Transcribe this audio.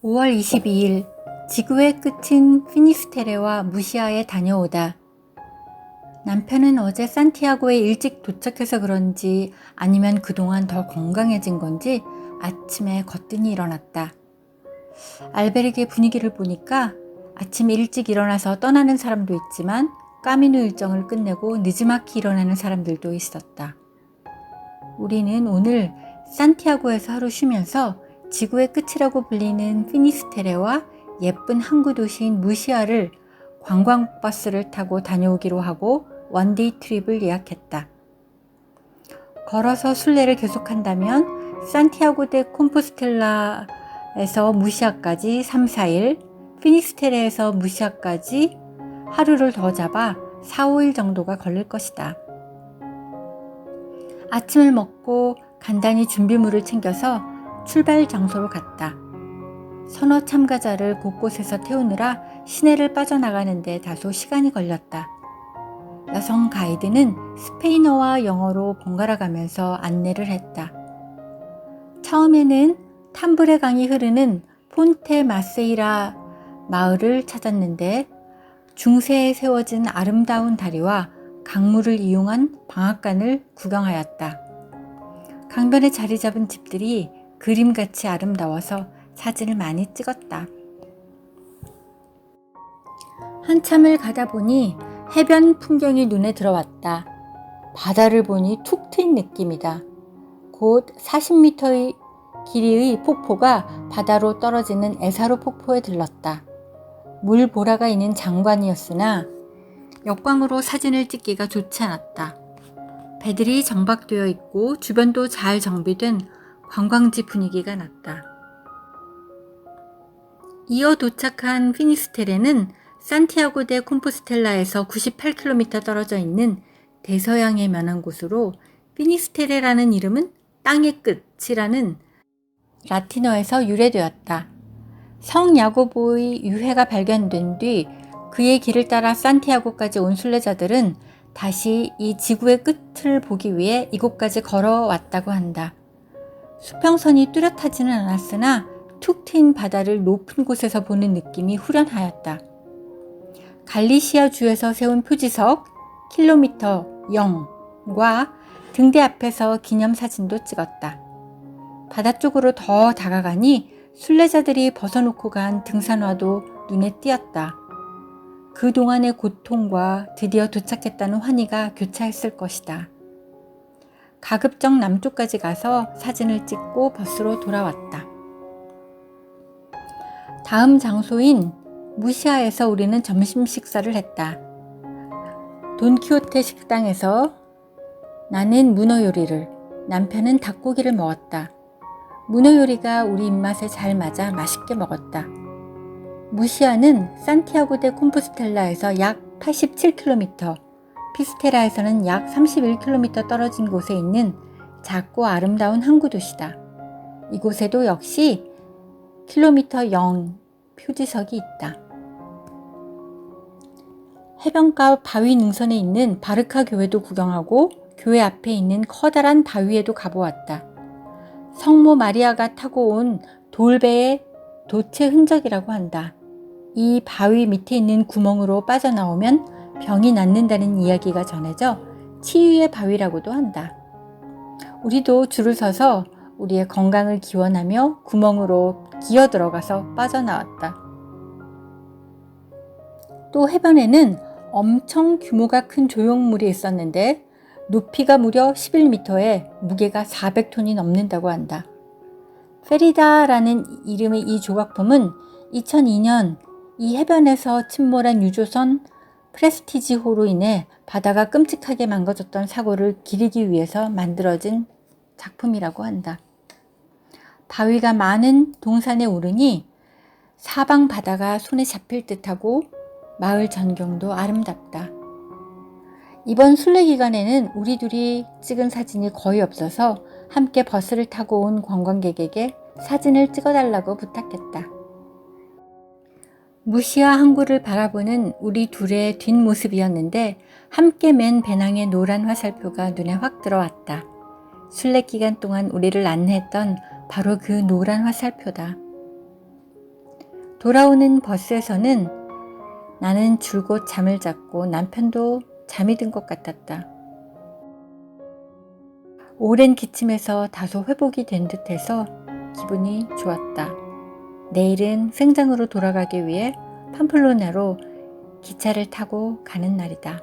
5월 22일 지구의 끝인 피니스테레와 무시아에 다녀오다. 남편은 어제 산티아고에 일찍 도착해서 그런지 아니면 그동안 더 건강해진 건지 아침에 거뜬히 일어났다. 알베르게 분위기를 보니까 아침 일찍 일어나서 떠나는 사람도 있지만 까미노 일정을 끝내고 느지막이 일어나는 사람들도 있었다. 우리는 오늘 산티아고에서 하루 쉬면서 지구의 끝이라고 불리는 피니스테레와 예쁜 항구 도시인 무시아를 관광버스를 타고 다녀오기로 하고 원데이 트립을 예약했다. 걸어서 순례를 계속한다면 산티아고 데 콤포스텔라에서 무시아까지 3, 4일, 피니스테레에서 무시아까지 하루를 더 잡아 4, 5일 정도가 걸릴 것이다. 아침을 먹고 간단히 준비물을 챙겨서 출발 장소로 갔다. 선호 참가자를 곳곳에서 태우느라 시내를 빠져나가는데 다소 시간이 걸렸다. 여성 가이드는 스페인어와 영어로 번갈아 가면서 안내를 했다. 처음에는 탐브레 강이 흐르는 폰테 마세이라 마을을 찾았는데 중세에 세워진 아름다운 다리와 강물을 이용한 방앗간을 구경하였다. 강변에 자리 잡은 집들이 그림같이 아름다워서 사진을 많이 찍었다. 한참을 가다 보니 해변 풍경이 눈에 들어왔다. 바다를 보니 툭 트인 느낌이다. 곧 40m의 길이의 폭포가 바다로 떨어지는 에사로 폭포에 들렀다. 물 보라가 있는 장관이었으나 역광으로 사진을 찍기가 좋지 않았다. 배들이 정박되어 있고 주변도 잘 정비된 관광지 분위기가 났다. 이어 도착한 피니스테레는 산티아고 데 콤포스텔라에서 98km 떨어져 있는 대서양에 면한 곳으로 피니스테레라는 이름은 땅의 끝이라는 라틴어에서 유래되었다. 성 야고보의 유해가 발견된 뒤 그의 길을 따라 산티아고까지 온 순례자들은 다시 이 지구의 끝을 보기 위해 이곳까지 걸어왔다고 한다. 수평선이 뚜렷하지는 않았으나 툭 트인 바다를 높은 곳에서 보는 느낌이 후련하였다. 갈리시아 주에서 세운 표지석 킬로미터 0과 등대 앞에서 기념사진도 찍었다. 바다 쪽으로 더 다가가니 순례자들이 벗어놓고 간 등산화도 눈에 띄었다. 그동안의 고통과 드디어 도착했다는 환희가 교차했을 것이다. 가급적 남쪽까지 가서 사진을 찍고 버스로 돌아왔다. 다음 장소인 무시아에서 우리는 점심 식사를 했다. 돈키호테 식당에서 나는 문어 요리를, 남편은 닭고기를 먹었다. 문어 요리가 우리 입맛에 잘 맞아 맛있게 먹었다. 무시아는 산티아고 데 콤포스텔라에서 약 87km, 피스테라에서는 약 31km 떨어진 곳에 있는 작고 아름다운 항구 도시다. 이곳에도 역시 킬로미터 0 표지석이 있다. 해변가 바위 능선에 있는 바르카 교회도 구경하고 교회 앞에 있는 커다란 바위에도 가보았다. 성모 마리아가 타고 온 돌배의 도체 흔적이라고 한다. 이 바위 밑에 있는 구멍으로 빠져나오면 병이 낫는다는 이야기가 전해져 치유의 바위라고도 한다. 우리도 줄을 서서 우리의 건강을 기원하며 구멍으로 기어 들어가서 빠져나왔다. 또 해변에는 엄청 규모가 큰 조형물이 있었는데 높이가 무려 11m에 무게가 400톤이 넘는다고 한다. 페리다라는 이름의 이 조각품은 2002년 이 해변에서 침몰한 유조선 프레스티지호로 인해 바다가 끔찍하게 망가졌던 사고를 기리기 위해서 만들어진 작품이라고 한다. 바위가 많은 동산에 오르니 사방 바다가 손에 잡힐 듯하고 마을 전경도 아름답다. 이번 순례 기간에는 우리 둘이 찍은 사진이 거의 없어서 함께 버스를 타고 온 관광객에게 사진을 찍어달라고 부탁했다. 무시아 항구를 바라보는 우리 둘의 뒷모습이었는데 함께 맨 배낭의 노란 화살표가 눈에 확 들어왔다. 순례 기간 동안 우리를 안내했던 바로 그 노란 화살표다. 돌아오는 버스에서는 나는 줄곧 잠을 잤고 남편도 잠이 든 것 같았다. 오랜 기침에서 다소 회복이 된 듯해서 기분이 좋았다. 내일은 생장으로 돌아가기 위해 팜플로나로 기차를 타고 가는 날이다.